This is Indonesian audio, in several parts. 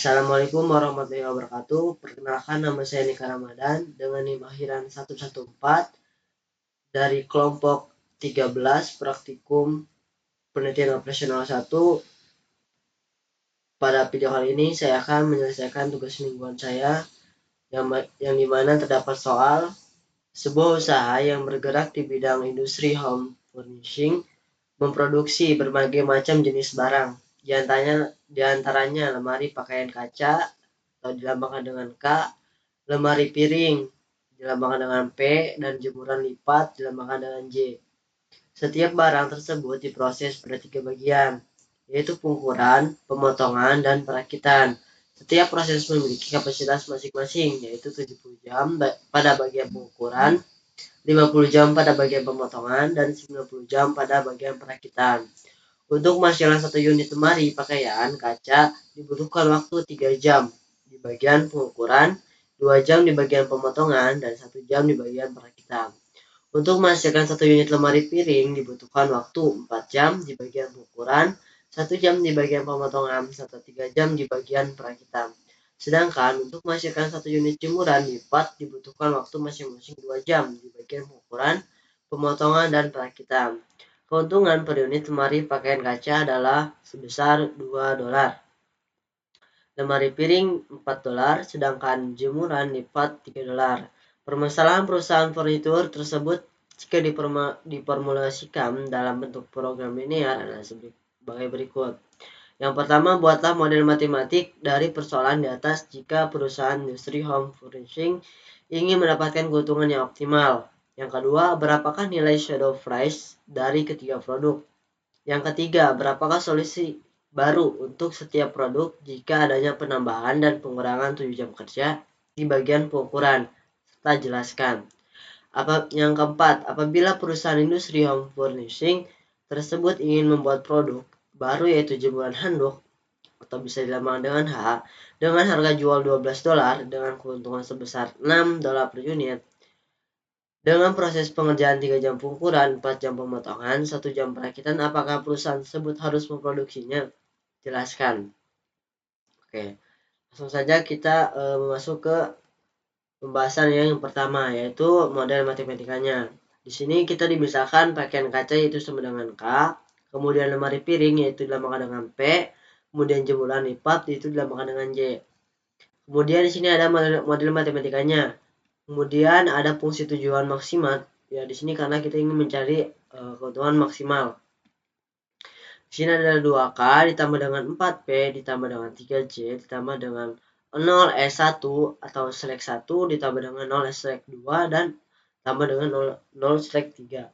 Assalamualaikum warahmatullahi wabarakatuh. Perkenalkan, nama saya Nika Ramadan dengan NIM akhiran 114 dari kelompok 13 praktikum penelitian operasional 1. Pada video kali ini saya akan menyelesaikan tugas mingguan saya yang dimana terdapat soal sebuah usaha yang bergerak di bidang industri home furnishing memproduksi berbagai macam jenis barang. Di antaranya lemari pakaian kaca atau dilambangkan dengan K, lemari piring dilambangkan dengan P, dan jemuran lipat dilambangkan dengan J. Setiap barang tersebut diproses pada 3 bagian, yaitu pengukuran, pemotongan, dan perakitan. Setiap proses memiliki kapasitas masing-masing, yaitu 70 jam pada bagian pengukuran, 50 jam pada bagian pemotongan, dan 90 jam pada bagian perakitan. Untuk menghasilkan 1 unit lemari pakaian kaca dibutuhkan waktu 3 jam di bagian pengukuran, 2 jam di bagian pemotongan, dan 1 jam di bagian perakitan. Untuk menghasilkan 1 unit lemari piring dibutuhkan waktu 4 jam di bagian pengukuran, 1 jam di bagian pemotongan, serta 3 jam di bagian perakitan. Sedangkan untuk menghasilkan 1 unit jemuran lipat dibutuhkan waktu masing-masing 2 jam di bagian pengukuran, pemotongan, dan perakitan. Keuntungan per unit lemari pakaian kaca adalah sebesar $2. Lemari piring $4, sedangkan jemuran lipat $3. Permasalahan perusahaan furnitur tersebut jika diformulasikan dalam bentuk program linear adalah sebagai berikut. Yang pertama, buatlah model matematik dari persoalan di atas jika perusahaan industri home furnishing ingin mendapatkan keuntungan yang optimal. Yang kedua, berapakah nilai shadow price dari ketiga produk? Yang ketiga, berapakah solusi baru untuk setiap produk jika adanya penambahan dan pengurangan 7 jam kerja di bagian pengukuran? Serta jelaskan. Yang keempat, apabila perusahaan industri home furnishing tersebut ingin membuat produk baru yaitu jemuran handuk atau bisa dilambangkan dengan H dengan harga jual $12 dengan keuntungan sebesar $6 per unit. Dengan proses pengerjaan 3 jam pengukuran, 4 jam pemotongan, 1 jam perakitan, apakah perusahaan tersebut harus memproduksinya? Jelaskan. Oke, langsung saja kita masuk ke pembahasan yang pertama, yaitu model matematikanya. Di sini kita dimisalkan pakaian kaca yaitu sama dengan K, kemudian lemari piring yaitu dilambangkan dengan P, kemudian jemuran lipat yaitu dilambangkan dengan J. Kemudian di sini ada model matematikanya. Kemudian ada fungsi tujuan maksimal. Ya, di sini karena kita ingin mencari keuntungan maksimal. Di sini ada 2K ditambah dengan 4P ditambah dengan 3J ditambah dengan 0S1 atau select 1 ditambah dengan 0S-2 dan tambah dengan 0/3.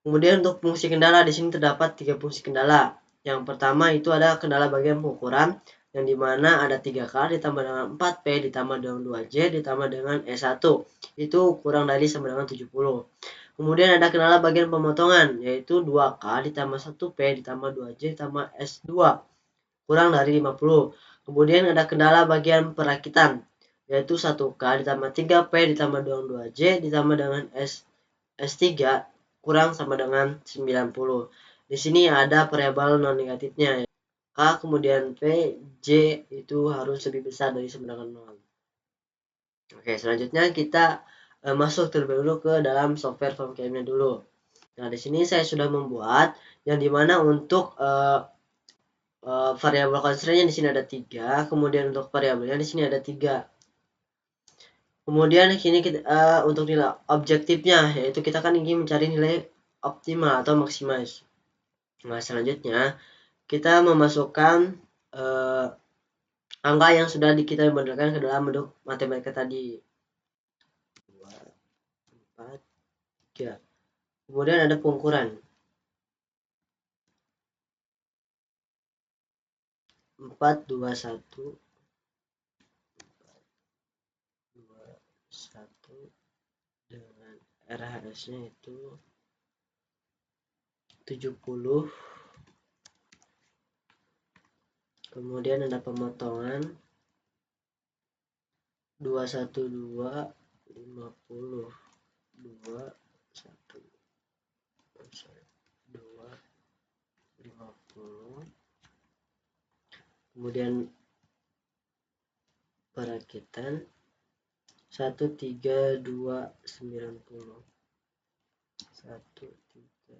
Kemudian untuk fungsi kendala di sini terdapat 3 fungsi kendala. Yang pertama itu ada kendala bagian pengukuran yang dimana ada 3K ditambah dengan 4P ditambah dengan 2J ditambah dengan S1. Itu kurang dari sama dengan 70. Kemudian ada kendala bagian pemotongan yaitu 2K ditambah 1P ditambah 2J ditambah S2 kurang dari 50. Kemudian ada kendala bagian perakitan yaitu 1K ditambah 3P ditambah dengan 2J ditambah dengan S3 kurang sama dengan 90. Di sini ada variabel non negatifnya. K kemudian P, J itu harus lebih besar dari sama dengan 0. Oke, selanjutnya kita masuk terlebih dulu ke dalam software FormCam-nya dulu. Nah, di sini saya sudah membuat yang dimana untuk variabel constraint-nya di sini ada 3, kemudian untuk variabelnya di sini ada 3. Kemudian di sini kita untuk nilai objektifnya yaitu kita kan ingin mencari nilai optimal atau maksimal. Nah, selanjutnya kita memasukkan angka yang sudah kita modelkan ke dalam bentuk matematika tadi. 2, 4, 3. Kemudian ada pengukuran. 4, 2, 1. 2, 1 dengan RHS-nya itu 70. Kemudian ada pemotongan 212 50 2 1 2 50. Kemudian perakitan 13290. 13290.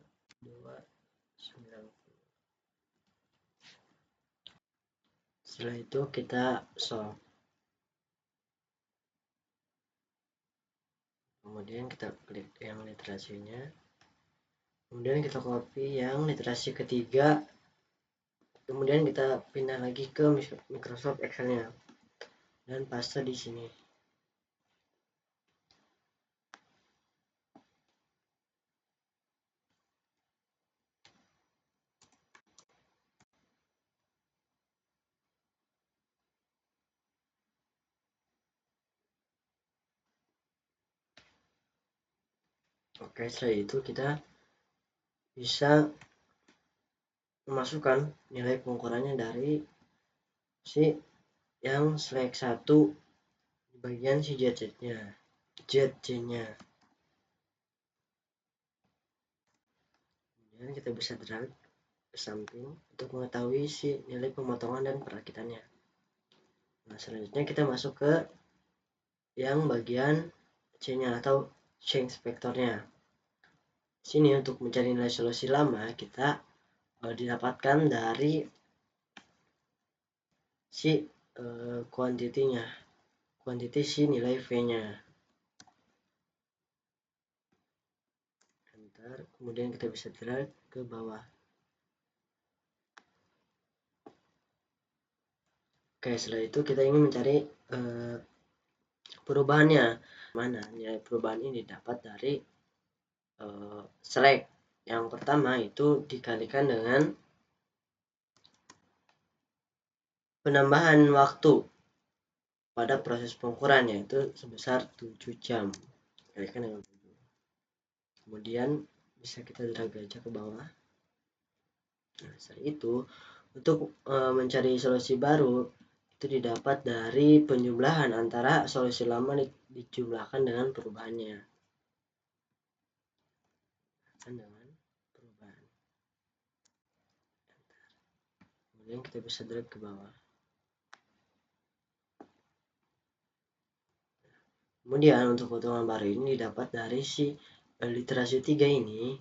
Setelah itu kita solve. Kemudian kita klik yang literasinya. Kemudian kita copy yang literasi ketiga. Kemudian kita pindah lagi ke Microsoft Excel-nya dan paste di sini. Oke, setelah itu kita bisa memasukkan nilai pengukurannya dari si yang select 1 di bagian si ZJ-nya. Kemudian kita bisa drag ke samping untuk mengetahui si nilai pemotongan dan perakitannya. Nah, selanjutnya kita masuk ke yang bagian C-nya atau change vektornya. Sini untuk mencari nilai solusi lama kita didapatkan dari si kuantitinya, kuantiti si nilai V-nya. Enter, kemudian kita bisa drag ke bawah. Oke, setelah itu kita ingin mencari perubahannya. Mana nilai perubahan ini dapat dari select. Yang pertama itu dikalikan dengan penambahan waktu pada proses pengukuran, yaitu sebesar 7 jam. Kalikan dengan 7. Kemudian bisa kita drag aja ke bawah. Nah, setelah itu untuk mencari solusi baru itu didapat dari penjumlahan antara solusi lama dijumlahkan dengan perubahannya. Dengan perubahan. Kemudian kita bisa drag ke bawah. Kemudian untuk keuntungan baru ini didapat dari si literasi 3 ini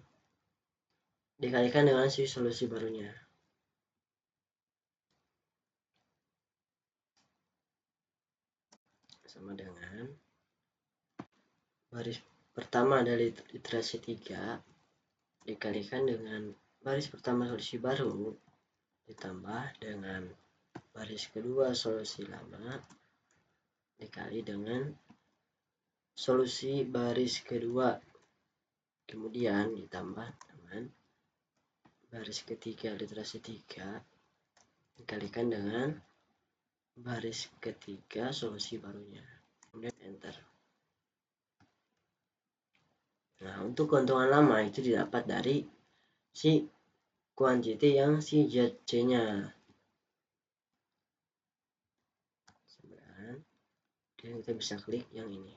dikalikan dengan si solusi barunya. Sama dengan baris pertama dari literasi 3 dikalikan dengan baris pertama solusi baru ditambah dengan baris kedua solusi lama dikali dengan solusi baris kedua, kemudian ditambah dengan baris ketiga literasi 3 dikalikan dengan baris ketiga solusi barunya, kemudian enter. Nah, untuk keuntungan lama itu didapat dari si kuantiti yang si ZC-nya. Dan kita bisa klik yang ini.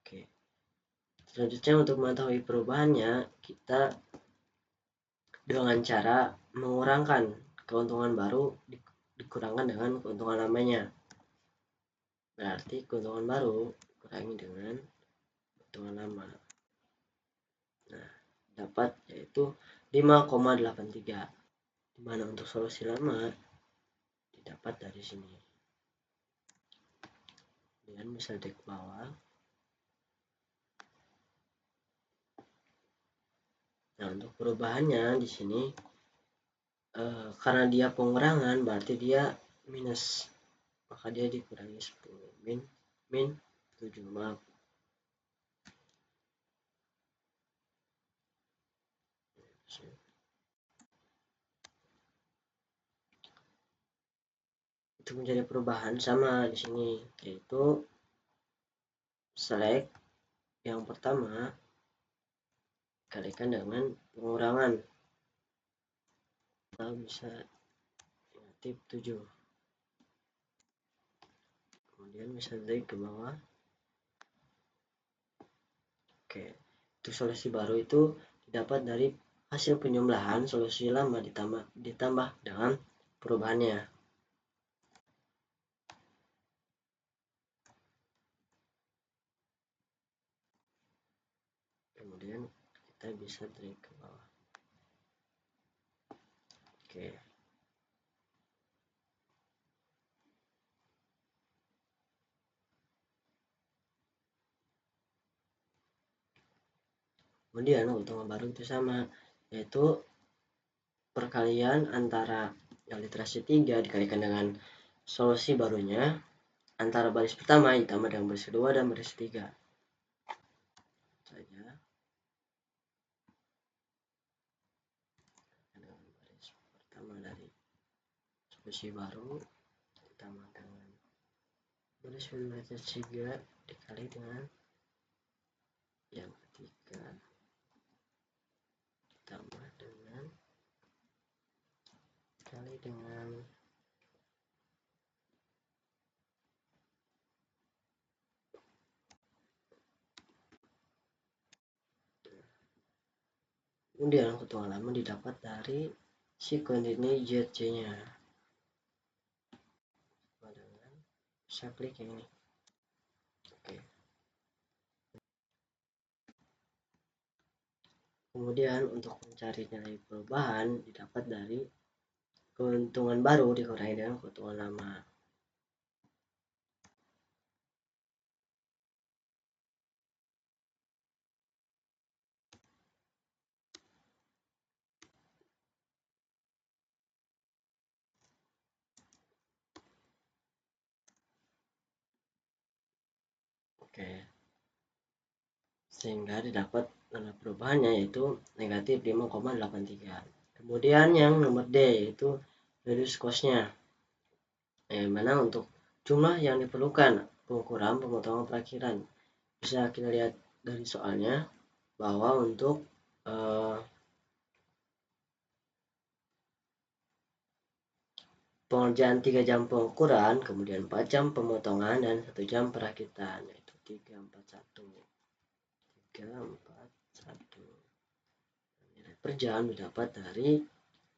Oke. Selanjutnya untuk mengetahui perubahannya, kita dengan cara mengurangkan keuntungan baru dikurangkan dengan keuntungan lamanya. Berarti keuntungan baru kurangi dengan keuntungan lama. Nah, dapat yaitu 5,83. Dimana untuk solusi lama didapat dari sini. Dan bisa di bawah. Nah, untuk perubahannya di sini karena dia pengurangan berarti dia minus, maka dia dikurangi 10 min 7, maaf. Untuk menjadi perubahan sama di sini, yaitu select yang pertama kalikan dengan pengurangan, kita bisa negatif 7. Kemudian bisa drag ke bawah. Oke, itu solusi baru itu didapat dari hasil penjumlahan solusi lama ditambah dengan perubahannya. kemudian kita bisa drag ke bawah. Oke. Kemudian keuntungan baru itu sama, yaitu perkalian antara yang literasi 3 dikalikan dengan solusi barunya antara baris pertama ditambah dengan baris kedua dan baris ketiga saja. Dengan baris pertama dari solusi baru ditambah dengan baris ketiga dikali dengan yang ketiga ditambah dengan dikali dengan kemudian keuntungan lama didapat dari si koordinat ZC nya dengan bisa klik yang ini. Oke. Kemudian untuk mencari nilai perubahan didapat dari keuntungan baru dikurangi dengan keuntungan lama. Oke. Sehingga didapat nilai perubahannya yaitu negatif 5,83. Kemudian yang nomor D yaitu reduce cost-nya, mana untuk jumlah yang diperlukan pengukuran pemotongan perakhiran. Bisa kita lihat dari soalnya bahwa untuk pengerjaan 3 jam pengukuran, kemudian 4 jam pemotongan dan 1 jam perakitan, yaitu 341. Nilai per jam didapat dari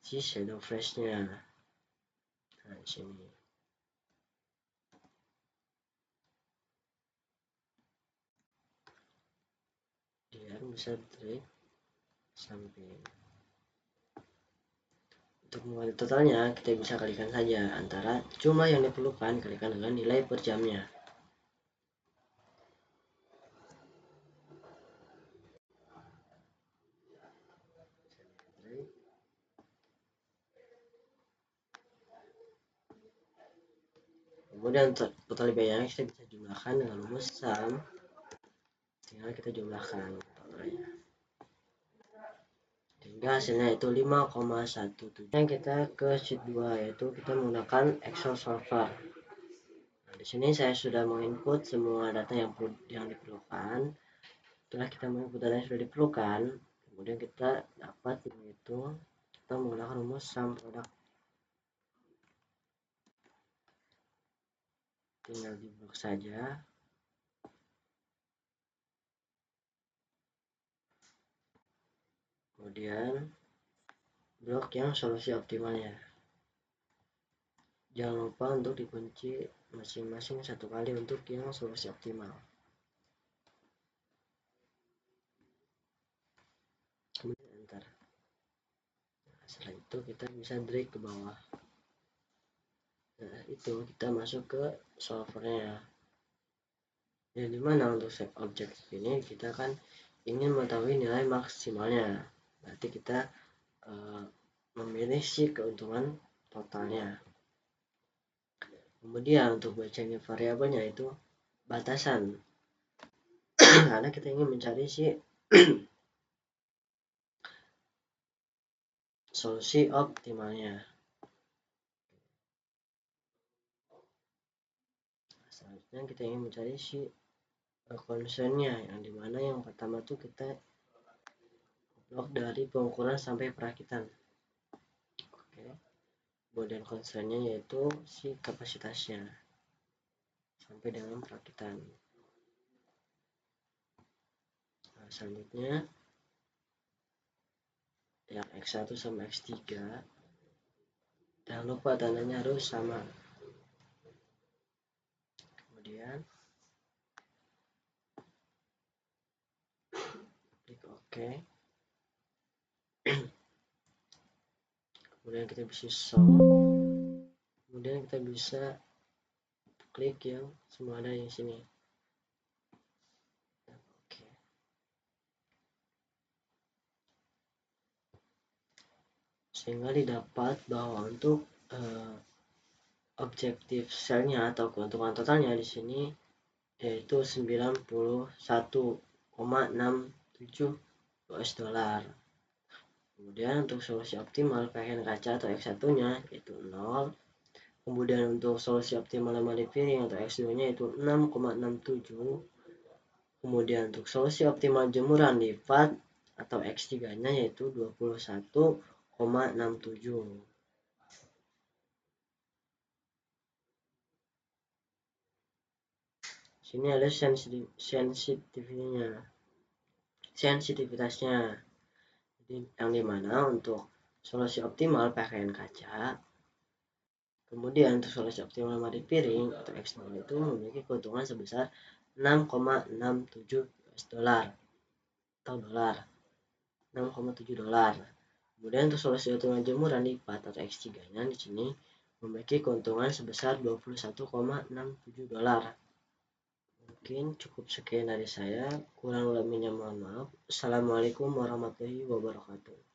si shadow fresh-nya. Nah, di sini. Dia bisa drag sampai. Untuk mengambil totalnya, kita bisa kalikan saja antara jumlah yang diperlukan kalikan dengan nilai per jamnya. Kemudian total biayanya kita bisa jumlahkan dengan rumus sum. Tinggal kita jumlahkan totalnya. Sehingga hasilnya itu 5,17. Yang kita ke sheet 2 yaitu kita menggunakan Excel solver. Nah, di sini saya sudah menginput semua data yang diperlukan. Setelah kita menginput data yang sudah diperlukan, kemudian kita dapat menghitung kita menggunakan rumus sum product. Tinggal di blok saja. Kemudian blok yang solusi optimalnya. Jangan lupa untuk dikunci masing-masing satu kali untuk yang solusi optimal. Kemudian enter. Nah, setelah itu kita bisa drag ke bawah. Nah, itu kita masuk ke solvernya. Ya, dimana untuk set object ini kita kan ingin mengetahui nilai maksimalnya. Berarti kita memilih si keuntungan totalnya. Kemudian untuk bacanya variabelnya itu batasan. Karena kita ingin mencari si solusi optimalnya. Selanjutnya kita ingin mencari si concernnya, yang dimana yang pertama tuh kita blok dari pengukuran sampai perakitan. Oke. Kemudian concernnya yaitu si kapasitasnya sampai dengan perakitan. Nah, selanjutnya yang X1 sama X3, jangan lupa tandanya harus sama. Kemudian klik OK. Oke. Kemudian kita bisa show, kemudian kita bisa klik yang semua ada di sini. Oke. Sehingga didapat bahwa untuk objektif selnya atau keuntungan totalnya di sini yaitu 91,67 US dollar. Kemudian untuk solusi optimal pakaian kaca atau X1 nya itu 0. Kemudian untuk solusi optimal lemari piring atau X2 nya itu 6,67. Kemudian untuk solusi optimal jemuran lipat atau X3 nya yaitu 21,67. Sini ada sensitivitasnya, yang dimana untuk solusi optimal pakaian kaca, kemudian untuk solusi optimal lemari piring atau X0 itu memiliki keuntungan sebesar 6,67 US dollar atau dolar, 6,7 dolar. Kemudian untuk solusi optimal jemuran lipat atau X3 nya di sini memiliki keuntungan sebesar 21,67 dolar. Mungkin cukup sekian dari saya, kurang lebihnya mohon maaf. Assalamualaikum warahmatullahi wabarakatuh.